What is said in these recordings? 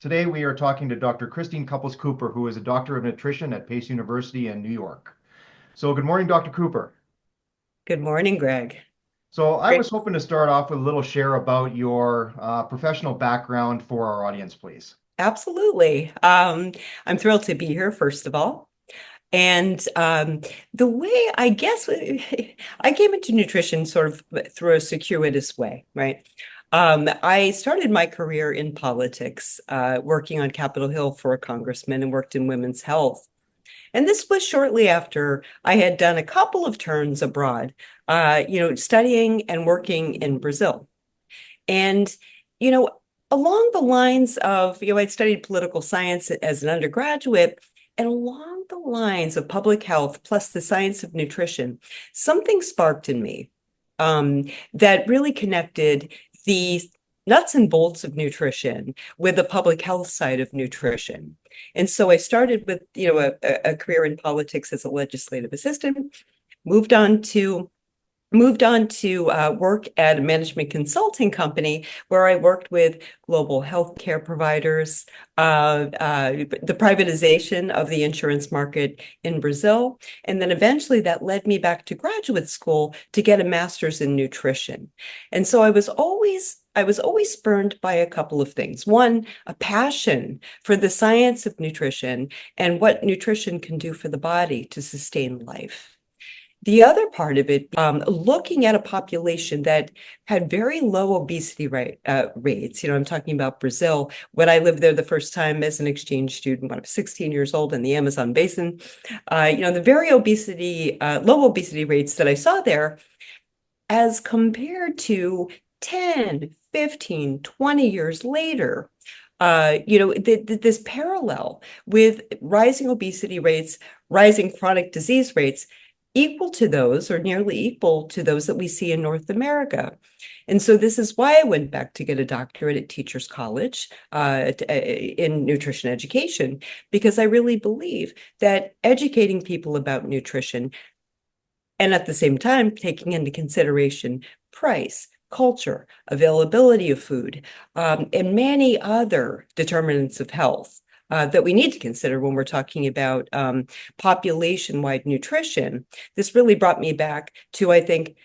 Today we are talking to Dr. Christen Cupples Cooper, who is a doctor of nutrition at Pace University in New York. So good morning, Dr. Cooper. Good morning, Greg. So I Great. was hoping to start off with a little share about your professional background for our audience, please. Absolutely. I'm thrilled to be here, first of all. And the way I guess I came into nutrition sort of through a circuitous way, right? I started my career in politics, working on Capitol Hill for a congressman and worked in women's health. And this was shortly after I had done a couple of turns abroad, studying and working in Brazil. And, you know, along the lines of, I'd studied political science as an undergraduate, and along the lines of public health plus the science of nutrition, something sparked in me um, that really connected the nuts and bolts of nutrition with the public health side of nutrition. And so I started with, a career in politics as a legislative assistant, moved on to work at a management consulting company where I worked with global healthcare providers, the privatization of the insurance market in Brazil. And then eventually that led me back to graduate school to get a master's in nutrition. And so I was always spurned by a couple of things. One, a passion for the science of nutrition and what nutrition can do for the body to sustain life. The other part of it, looking at a population that had very low obesity rates. I'm talking about Brazil. When I lived there the first time as an exchange student, when I was 16 years old in the Amazon basin, the low obesity rates that I saw there as compared to 10, 15, 20 years later, this parallel with rising obesity rates, rising chronic disease rates, equal to those or nearly equal to those that we see in North America. And so this is why I went back to get a doctorate at Teachers College in nutrition education, because I really believe that educating people about nutrition and at the same time taking into consideration price, culture, availability of food, and many other determinants of health that we need to consider when we're talking about population-wide nutrition. This really brought me back to, I think,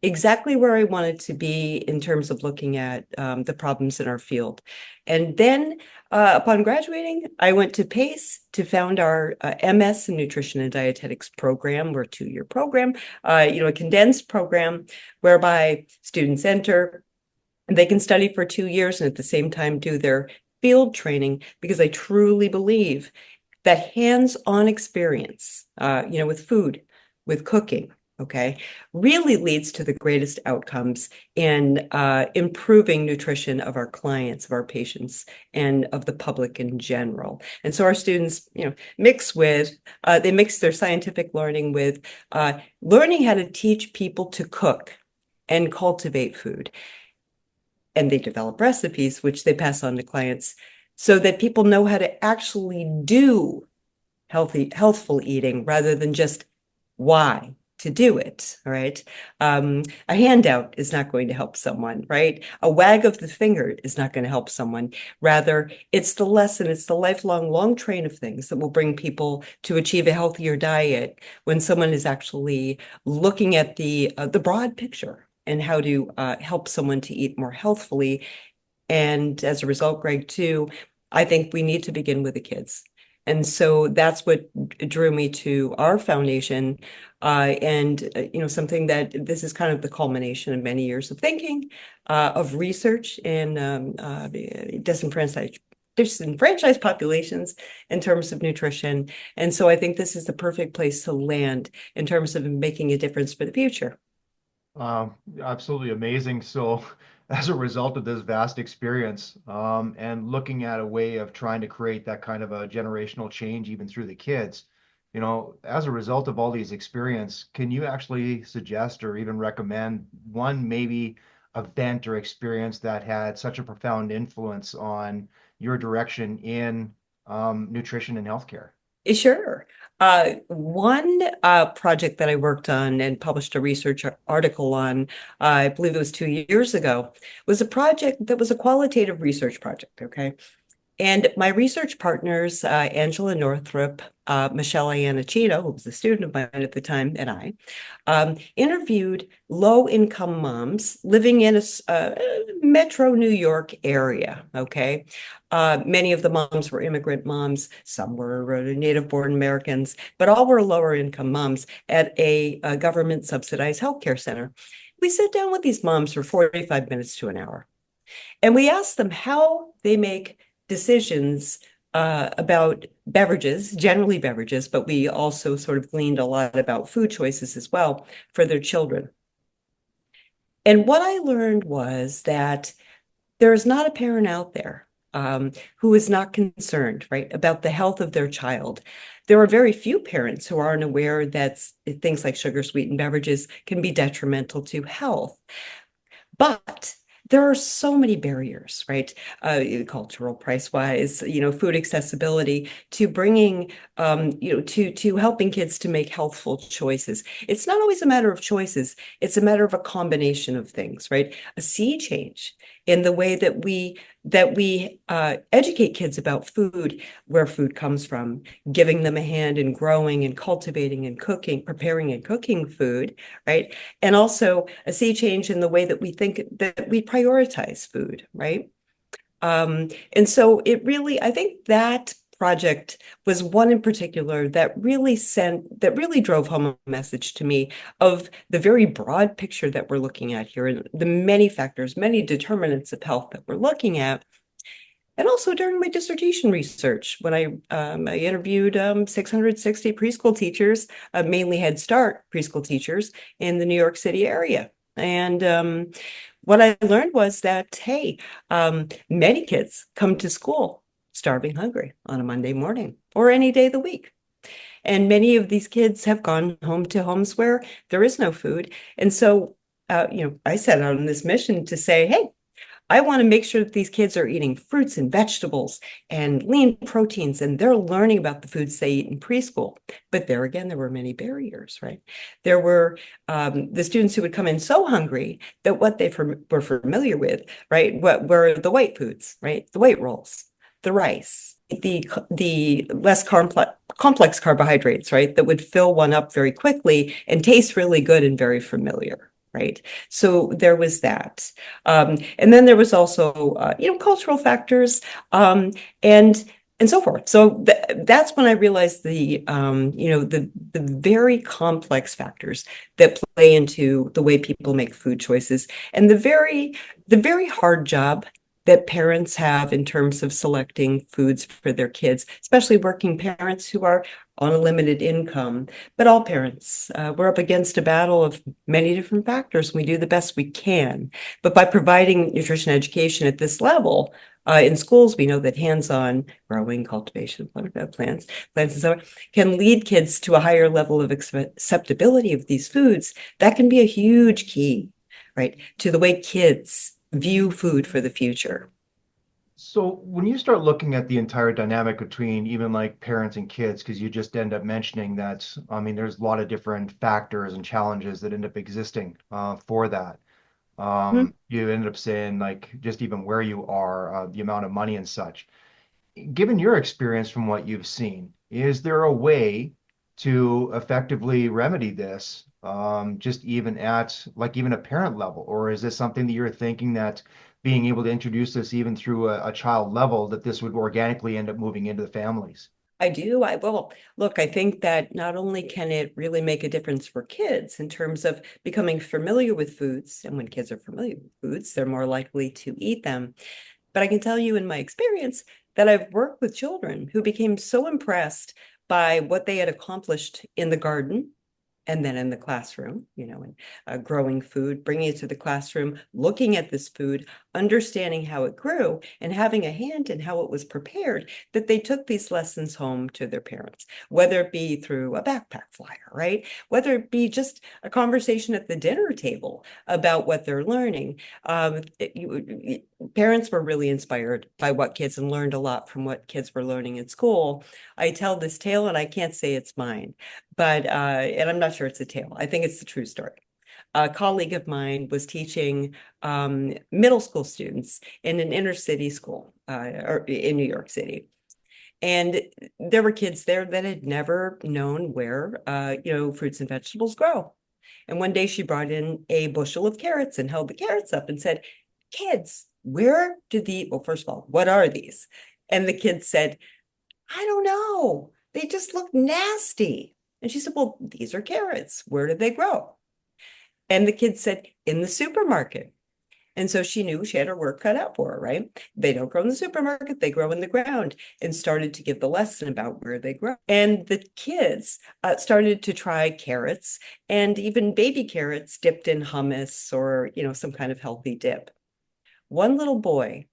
exactly where I wanted to be in terms of looking at the problems in our field. And then upon graduating, I went to PACE to found our MS in Nutrition and Dietetics program. We're a 2-year program, a condensed program whereby students enter, and they can study for 2 years and at the same time do their field training, because I truly believe that hands-on experience, with food, with cooking, okay, really leads to the greatest outcomes in improving nutrition of our clients, of our patients, and of the public in general. And so our students, they mix their scientific learning with learning how to teach people to cook and cultivate food. And they develop recipes, which they pass on to clients so that people know how to actually do healthful eating rather than just why to do it. All right. A handout is not going to help someone, right? A wag of the finger is not going to help someone. Rather, it's the lesson, it's the lifelong long train of things that will bring people to achieve a healthier diet when someone is actually looking at the broad picture and how to help someone to eat more healthfully. And as a result, Greg, too, I think we need to begin with the kids. And so that's what drew me to our foundation. Something that this is kind of the culmination of many years of thinking, of research in disenfranchised populations in terms of nutrition. And so I think this is the perfect place to land in terms of making a difference for the future. Absolutely amazing. So, as a result of this vast experience, and looking at a way of trying to create that kind of a generational change even through the kids, as a result of all these experience, can you actually suggest or even recommend one maybe event or experience that had such a profound influence on your direction in nutrition and healthcare? Sure. One project that I worked on and published a research article on, I believe it was 2 years ago, was a project that was a qualitative research project. Okay. And my research partners, Angela Northrup, Michelle Iannuccino, who was a student of mine at the time, and I, interviewed low-income moms living in a metro New York area. Okay, many of the moms were immigrant moms. Some were native-born Americans, but all were lower-income moms at a government-subsidized healthcare center. We sit down with these moms for 45 minutes to an hour. And we asked them how they make decisions about beverages, generally beverages, but we also sort of gleaned a lot about food choices as well for their children. And what I learned was that there is not a parent out there who is not concerned, right, about the health of their child. There are very few parents who aren't aware that things like sugar sweetened beverages can be detrimental to health. But there are so many barriers, right? Cultural, price-wise, food accessibility to bringing, to helping kids to make healthful choices. It's not always a matter of choices. It's a matter of a combination of things, right? A sea change in the way that we educate kids about food, where food comes from, giving them a hand in growing and cultivating and cooking, preparing and cooking food, right? And also a sea change in the way that we think that we prioritize food, right? And so I think that project was one in particular that really drove home a message to me of the very broad picture that we're looking at here and the many factors, many determinants of health that we're looking at. And also during my dissertation research, when I interviewed 660 preschool teachers, mainly Head Start preschool teachers in the New York City area. And what I learned was that, hey, many kids come to school starving hungry on a Monday morning or any day of the week. And many of these kids have gone home to homes where there is no food. And so, I set out on this mission to say, hey, I want to make sure that these kids are eating fruits and vegetables and lean proteins, and they're learning about the foods they eat in preschool. But there again, there were many barriers, right? There were the students who would come in so hungry that what they were familiar with, right, what were the white foods, right? The white rolls, the rice, the less complex carbohydrates, right, that would fill one up very quickly and taste really good and very familiar. Right. So there was that. And then there was also, cultural factors, and and so forth. So that's when I realized the very complex factors that play into the way people make food choices, and the very hard job that parents have in terms of selecting foods for their kids, especially working parents who are on a limited income. But all parents, we're up against a battle of many different factors. We do the best we can. But by providing nutrition education at this level, in schools, we know that hands-on growing, cultivation of plants and so on, can lead kids to a higher level of acceptability of these foods. That can be a huge key, right, to the way kids view food for the future. So when you start looking at the entire dynamic between even like parents and kids, because you just end up mentioning that, I mean, there's a lot of different factors and challenges that end up existing for that. You ended up saying like just even where you are, the amount of money and such. Given your experience from what you've seen, is there a way to effectively remedy this, just even at like even a parent level? Or is this something that you're thinking that being able to introduce this even through a child level, that this would organically end up moving into the families? I do. I will. Look, I think that not only can it really make a difference for kids in terms of becoming familiar with foods, and when kids are familiar with foods, they're more likely to eat them. But I can tell you in my experience that I've worked with children who became so impressed by what they had accomplished in the garden and then in the classroom, and growing food, bringing it to the classroom, looking at this food, understanding how it grew, and having a hand in how it was prepared, that they took these lessons home to their parents, whether it be through a backpack flyer, right? Whether it be just a conversation at the dinner table about what they're learning. Parents were really inspired by what kids and learned a lot from what kids were learning in school. I tell this tale, and I can't say it's mine, but and I'm not sure it's a tale. I think it's the true story. A colleague of mine was teaching middle school students in an inner city school. or in New York City. And there were kids there that had never known where, fruits and vegetables grow. And one day she brought in a bushel of carrots and held the carrots up and said, kids, where do well, first of all, what are these? And the kids said, I don't know. They just look nasty. And she said, well, these are carrots. Where do they grow? And the kids said, in the supermarket. And so she knew she had her work cut out for her, right? They don't grow in the supermarket, they grow in the ground, and started to give the lesson about where they grow. And the kids started to try carrots and even baby carrots dipped in hummus or, some kind of healthy dip. One little boy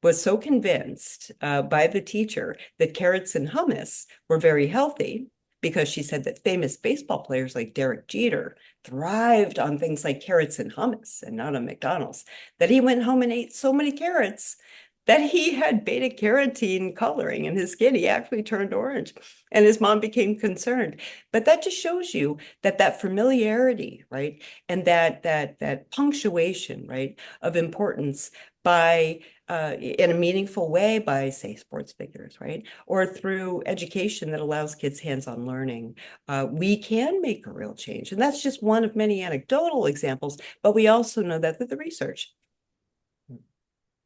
was so convinced by the teacher that carrots and hummus were very healthy because she said that famous baseball players like Derek Jeter thrived on things like carrots and hummus and not on McDonald's, that he went home and ate so many carrots that he had beta carotene coloring in his skin. He actually turned orange, and his mom became concerned. But that just shows you that familiarity, right, and that punctuation, right, of importance by in a meaningful way by, say, sports figures, right? Or through education that allows kids hands-on learning, we can make a real change. And that's just one of many anecdotal examples, but we also know that through the research.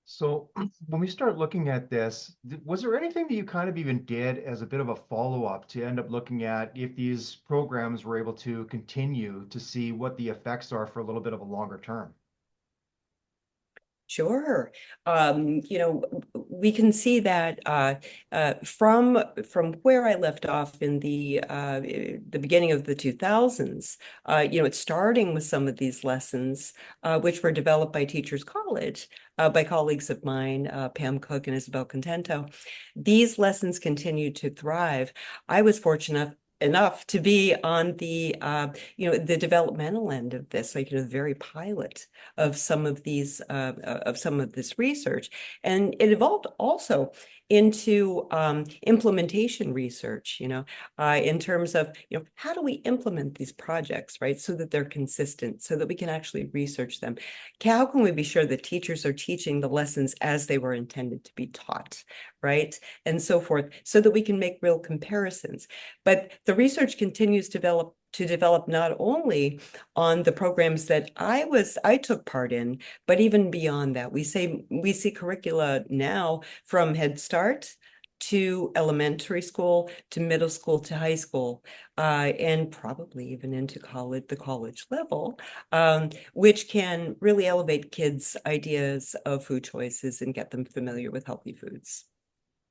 So when we start looking at this, was there anything that you kind of even did as a bit of a follow-up to end up looking at if these programs were able to continue to see what the effects are for a little bit of a longer term? Sure. We can see that from where I left off in the beginning of the 2000s, it's starting with some of these lessons, which were developed by Teachers College, by colleagues of mine, Pam Cook and Isabel Contento. These lessons continue to thrive. I was fortunate enough to be on the developmental end of this, like, the very pilot of some of this research. And it evolved also into implementation research, in terms of, how do we implement these projects, right? So that they're consistent, so that we can actually research them. How can we be sure that teachers are teaching the lessons as they were intended to be taught, right? And so forth, so that we can make real comparisons. But the research continues to develop not only on the programs that I took part in, but even beyond that. We see curricula now from Head Start to elementary school, to middle school, to high school, and probably even into the college level, which can really elevate kids' ideas of food choices and get them familiar with healthy foods.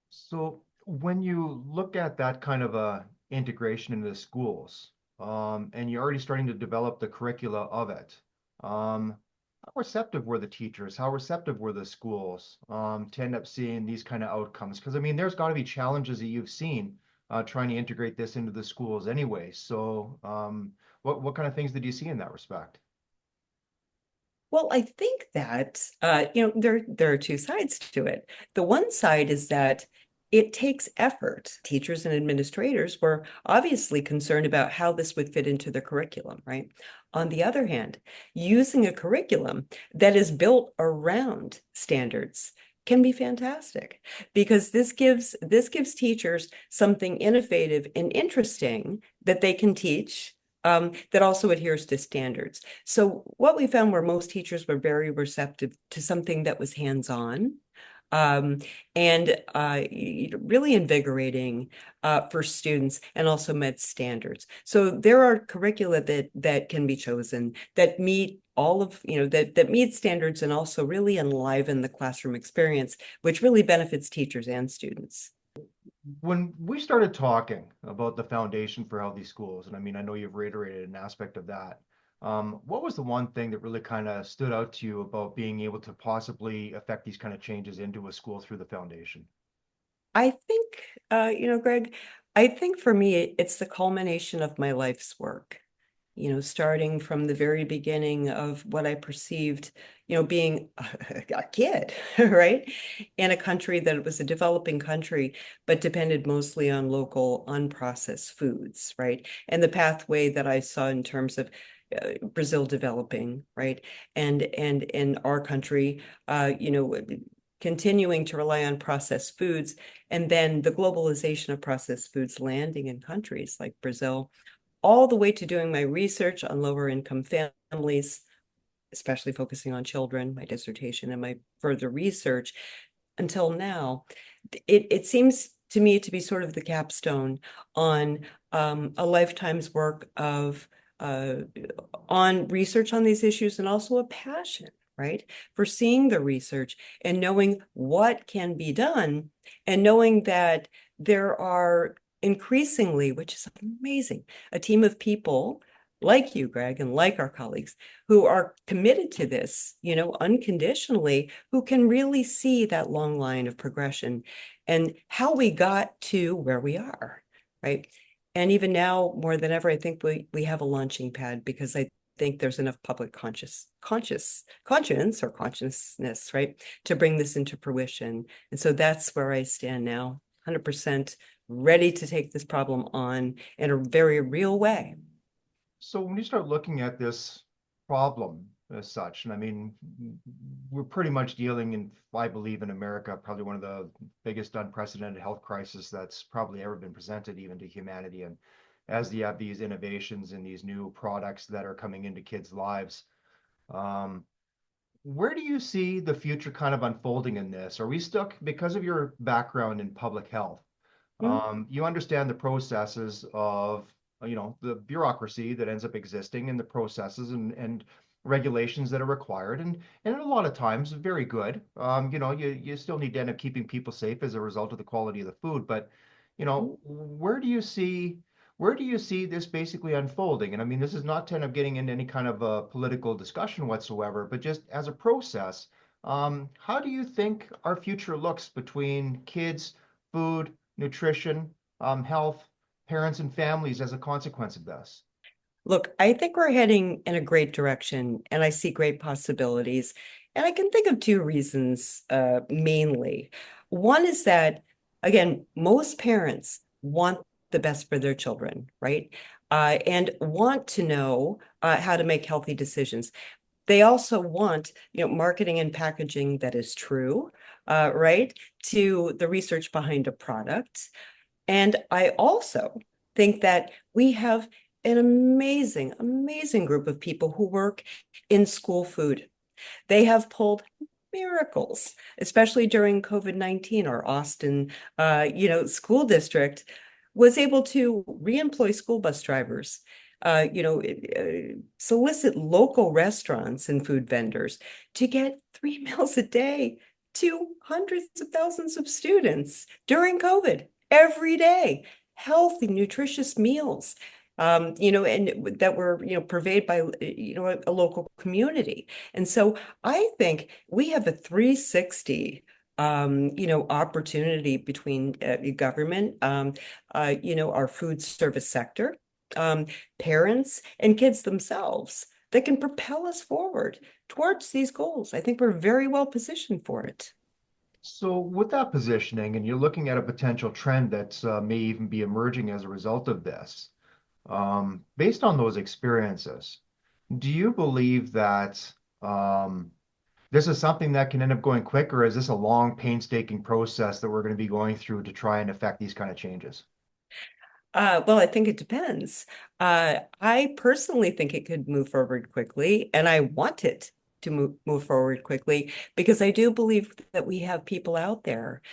So when you look at that kind of a integration into the schools, and you're already starting to develop the curricula of it, how receptive were the teachers? How receptive were the schools to end up seeing these kind of outcomes? Because I mean, there's got to be challenges that you've seen trying to integrate this into the schools anyway. So, what kind of things did you see in that respect? Well, I think that there are two sides to it. The one side is that it takes effort. Teachers and administrators were obviously concerned about how this would fit into the curriculum, right? On the other hand, using a curriculum that is built around standards can be fantastic, because this gives teachers something innovative and interesting that they can teach, that also adheres to standards. So what we found were most teachers were very receptive to something that was hands-on, um, and really invigorating for students, and also met standards. So there are curricula that can be chosen that meet all of, that meet standards and also really enliven the classroom experience, which really benefits teachers and students. When we started talking about the foundation for healthy schools, and I mean, I know you've reiterated an aspect of that. What was the one thing that really kind of stood out to you about being able to possibly affect these kind of changes into a school through the foundation? I think, Greg, I think for me, it's the culmination of my life's work, starting from the very beginning of what I perceived, being a kid, right? In a country that was a developing country, but depended mostly on local unprocessed foods, right? And the pathway that I saw in terms of Brazil developing, right? And in our country, continuing to rely on processed foods, and then the globalization of processed foods landing in countries like Brazil, all the way to doing my research on lower income families, especially focusing on children, my dissertation and my further research until now. It seems to me to be sort of the capstone on a lifetime's work of on research on these issues, and also a passion, right, for seeing the research and knowing what can be done, and knowing that there are increasingly, which is amazing, a team of people like you, Greg, and like our colleagues who are committed to this, unconditionally, who can really see that long line of progression and how we got to where we are, right? And even now, more than ever, I think we have a launching pad, because I think there's enough public conscience or consciousness, right, to bring this into fruition. And so that's where I stand now, 100% ready to take this problem on in a very real way. So when you start looking at this problem as such, and I mean, we're pretty much dealing in, I believe, in America, probably one of the biggest unprecedented health crisis that's probably ever been presented even to humanity. And as you have these innovations and these new products that are coming into kids' lives, um, where do you see the future kind of unfolding in this? Are we stuck because of your background in public health? Mm. You understand the processes of, the bureaucracy that ends up existing and the processes and regulations that are required. And a lot of times very good. You still need to end up keeping people safe as a result of the quality of the food. But, where do you see this basically unfolding? And I mean, this is not to end up getting into any kind of a political discussion whatsoever, but just as a process, how do you think our future looks between kids, food, nutrition, health, parents and families as a consequence of this? Look, I think we're heading in a great direction, and I see great possibilities. And I can think of two reasons, mainly. One is that, again, most parents want the best for their children, right? And want to know how to make healthy decisions. They also want, marketing and packaging that is true, right, to the research behind a product. And I also think that we have an amazing, amazing group of people who work in school food. They have pulled miracles, especially during COVID-19. Our Austin, school district was able to reemploy school bus drivers, solicit local restaurants and food vendors to get 3 meals a day to hundreds of thousands of students during COVID every day, healthy, nutritious meals, and that were, purveyed by, a local community. And so I think we have a 360 opportunity between government, our food service sector, parents, and kids themselves that can propel us forward towards these goals. I think we're very well positioned for it. So, with that positioning, and you're looking at a potential trend that may even be emerging as a result of this, based on those experiences, do you believe that this is something that can end up going quick, or is this a long, painstaking process that we're going to be going through to try and affect these kind of changes? Well, I think it depends. I personally think it could move forward quickly, and I want it to move forward quickly, because I do believe that we have people out there,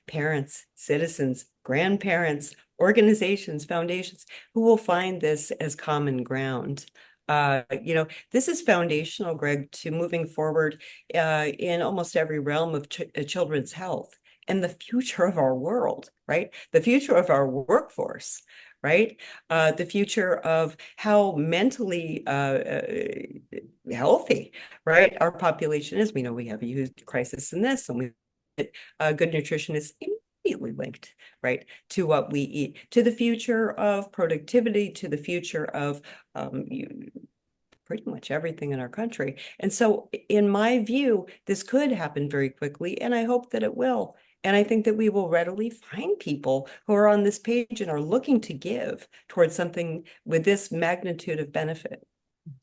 parents, citizens, grandparents, organizations, foundations, who will find this as common ground. This is foundational, Greg, to moving forward in almost every realm of children's health and the future of our world, right? The future of our workforce, right? The future of how mentally healthy, right, our population is. We know we have a huge crisis in this, and good nutrition is immediately linked, right, to what we eat, to the future of productivity, to the future of pretty much everything in our country. And so, in my view, this could happen very quickly, and I hope that it will. And I think that we will readily find people who are on this page and are looking to give towards something with this magnitude of benefit.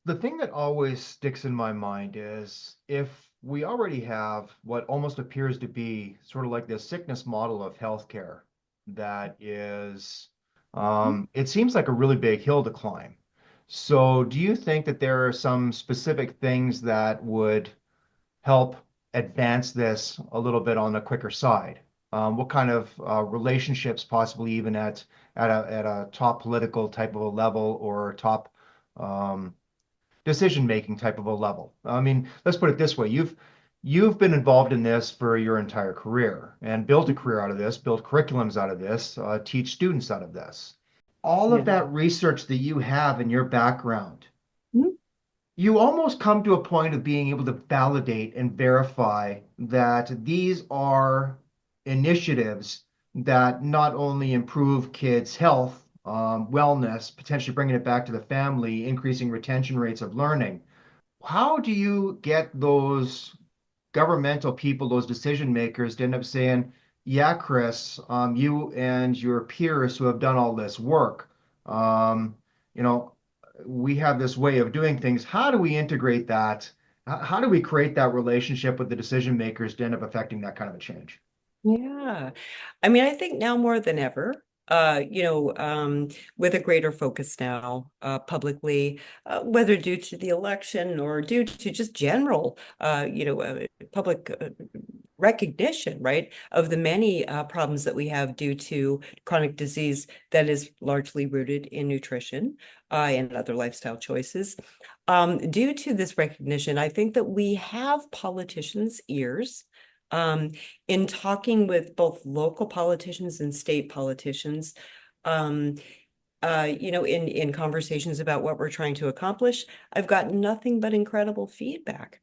The thing that always sticks in my mind is if we already have what almost appears to be sort of like this sickness model of healthcare that is, it seems like a really big hill to climb. So, do you think that there are some specific things that would help advance this a little bit on the quicker side? What kind of relationships, possibly even at a top political type of a level or top um, decision-making type of a level? I mean, let's put it this way. You've been involved in this for your entire career and built a career out of this, built curriculums out of this, teach students out of this. All of Yeah. that research that you have in your background, Mhm. you almost come to a point of being able to validate and verify that these are initiatives that not only improve kids' health, wellness, potentially bringing it back to the family, increasing retention rates of learning. How do you get those governmental people, those decision makers, to end up saying, yeah, Chris, you and your peers who have done all this work, um, you know, we have this way of doing things. How do we integrate that? How do we create that relationship with the decision makers to end up affecting that kind of a change? Yeah. I mean, I think now more than ever, with a greater focus now, publicly, whether due to the election or due to just general, public recognition, right, of the many problems that we have due to chronic disease that is largely rooted in nutrition, and other lifestyle choices. Due to this recognition, I think that we have politicians' ears. Um, in talking with both local politicians and state politicians, um, in conversations about what we're trying to accomplish, I've gotten nothing but incredible feedback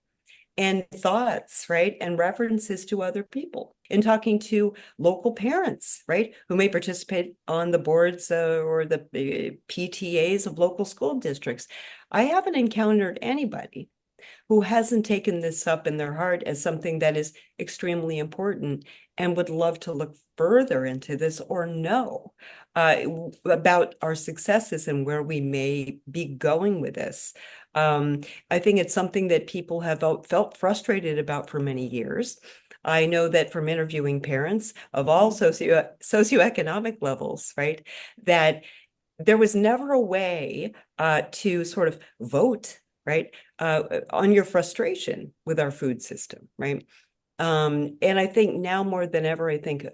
and thoughts, right? And references to other people. In talking to local parents, right? Who may participate on the boards, or the PTAs of local school districts. I haven't encountered anybody who hasn't taken this up in their heart as something that is extremely important and would love to look further into this or know uh, about our successes and where we may be going with this. I think it's something that people have felt frustrated about for many years. I know that from interviewing parents of all socioeconomic levels, right, that there was never a way to sort of vote, right, on your frustration with our food system, right? And I think now more than ever, I think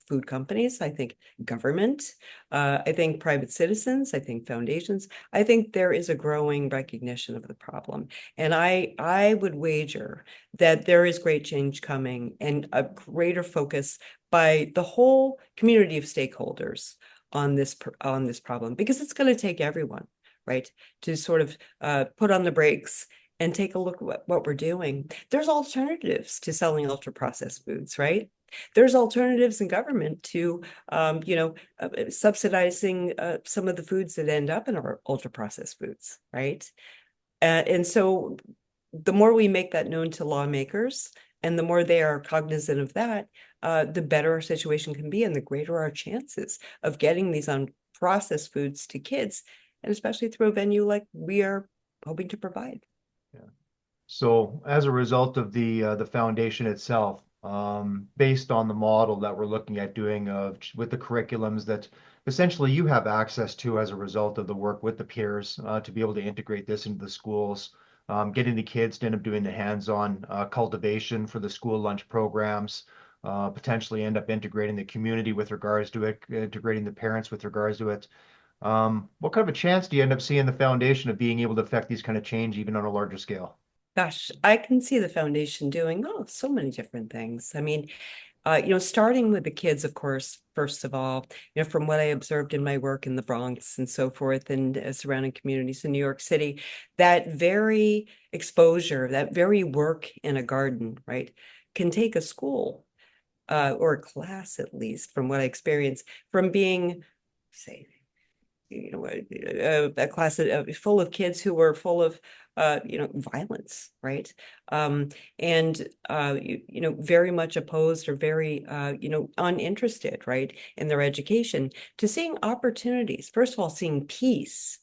food companies, I think government, I think private citizens, I think foundations, I think there is a growing recognition of the problem. And I would wager that there is great change coming and a greater focus by the whole community of stakeholders on this problem, because it's going to take everyone, right, to sort of put on the brakes and take a look at what we're doing. There's alternatives to selling ultra processed foods, right? There's alternatives in government to, subsidizing some of the foods that end up in our ultra processed foods, right? And so the more we make that known to lawmakers and the more they are cognizant of that, the better our situation can be and the greater our chances of getting these unprocessed foods to kids, and especially through a venue like we are hoping to provide. Yeah. So as a result of the foundation itself, based on the model that we're looking at doing of with the curriculums that essentially you have access to as a result of the work with the peers, to be able to integrate this into the schools, getting the kids to end up doing the hands-on cultivation for the school lunch programs, potentially end up integrating the community with regards to it, integrating the parents with regards to it. What kind of a chance do you end up seeing the foundation of being able to affect these kind of change even on a larger scale? Gosh, I can see the foundation doing, so many different things. I mean, starting with the kids, of course, first of all, from what I observed in my work in the Bronx and so forth, and surrounding communities in New York City, that very exposure, that very work in a garden, right, can take a school, or a class, at least, from what I experienced, from being, say, a class full of kids who were full of violence, right? Um, and very much opposed or very uninterested, right, in their education, to seeing opportunities. First of all, seeing peace,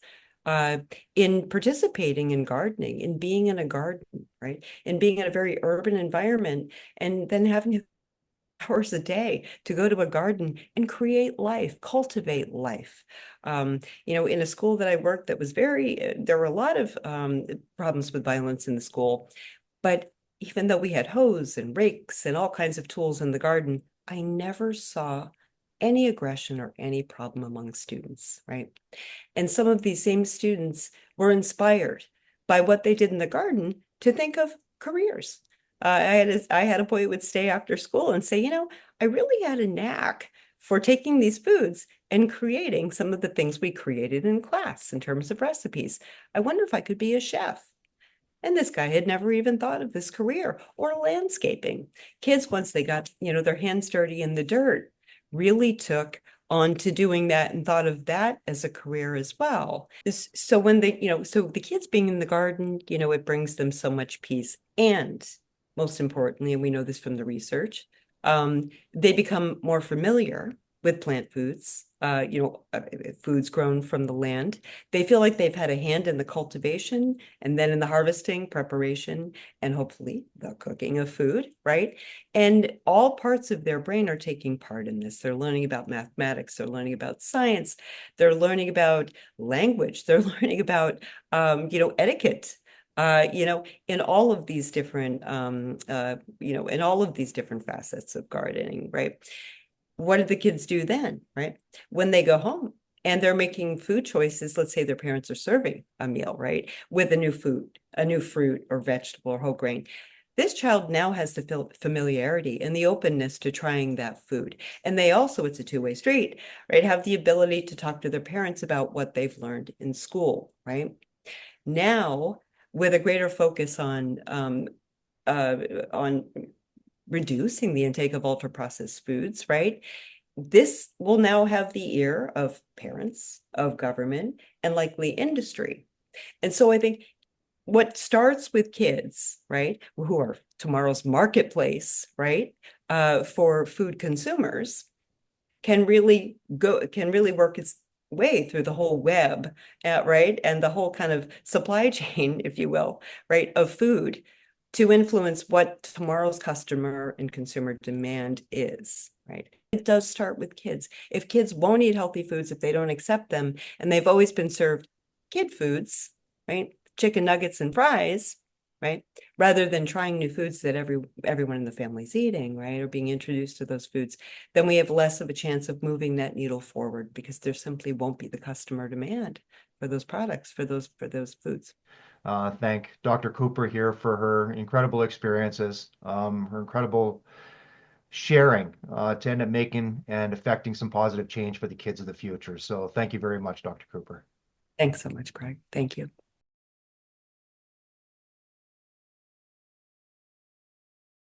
uh, in participating in gardening, in being in a garden, right? In being in a very urban environment, and then having hours a day to go to a garden and create life, cultivate life. In a school that I worked that was there were a lot of problems with violence in the school, but even though we had hoes and rakes and all kinds of tools in the garden, I never saw any aggression or any problem among students, right? And some of these same students were inspired by what they did in the garden to think of careers. I had a boy who would stay after school and say, I really had a knack for taking these foods and creating some of the things we created in class in terms of recipes. I wonder if I could be a chef. And this guy had never even thought of this career or landscaping. Kids, once they got, their hands dirty in the dirt, really took on to doing that and thought of that as a career as well. So when so the kids being in the garden, it brings them so much peace. And most importantly, and we know this from the research, they become more familiar with plant foods, foods grown from the land. They feel like they've had a hand in the cultivation and then in the harvesting, preparation, and hopefully the cooking of food, right? And all parts of their brain are taking part in this. They're learning about mathematics, they're learning about science, they're learning about language, they're learning about, etiquette. In all of these different, in all of these different facets of gardening, right? What do the kids do then, right? When they go home and they're making food choices, let's say their parents are serving a meal, right? With a new food, a new fruit or vegetable or whole grain. This child now has the familiarity and the openness to trying that food. And they also, it's a two-way street, right? Have the ability to talk to their parents about what they've learned in school, right? Now, with a greater focus on reducing the intake of ultra processed foods, right? This will now have the ear of parents, of government, and likely industry. And so I think what starts with kids, right, who are tomorrow's marketplace, right, for food consumers, can really work its way through the whole web, right, and the whole kind of supply chain, if you will, right, of food to influence what tomorrow's customer and consumer demand is, right? It does start with kids. If kids won't eat healthy foods, if they don't accept them, and they've always been served kid foods, right? Chicken nuggets and fries, right? Rather than trying new foods that everyone in the family's eating, right? Or being introduced to those foods, then we have less of a chance of moving that needle forward because there simply won't be the customer demand for those products, for those foods. Thank Dr. Cooper here for her incredible experiences, her incredible sharing to end up making and affecting some positive change for the kids of the future. So thank you very much, Dr. Cooper. Thanks so much, Craig. Thank you.